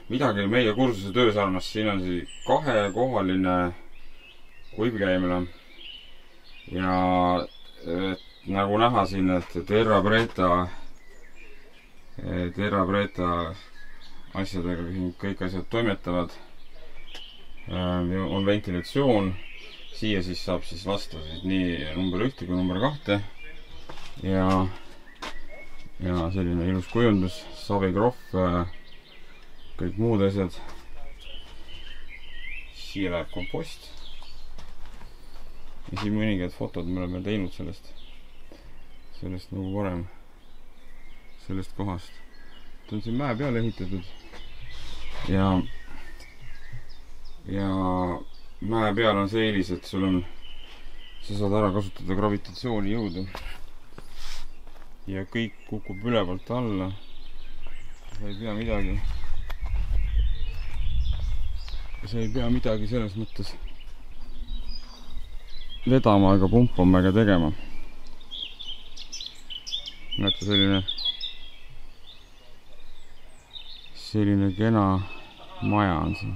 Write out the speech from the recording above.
Midagi meie kursuse töösarnast. Siin on siis kahekohaline kuivkäimla ja nagu näha siin, et Terra Preta asjadega kõik asjad toimetavad. On ventilatsioon, siia siis saab siis lasta siis nii number 1 kui number 2 ja selline ilus kujundus, savikrohv, kõik muud asjad. Siia läheb kompost ja siin mõningad fotod me oleme teinud sellest nagu varem, sellest kohast. Ta on siin mäe peale ehitatud ja mäe peal on see eelis, et sa saad ära kasutada gravitatsiooni jõudu ja kõik kukub ülevalt alla. Sa ei pea midagi selles mõttes vedama ega pumpama ega tegema. Näete, selline kena maja on siin.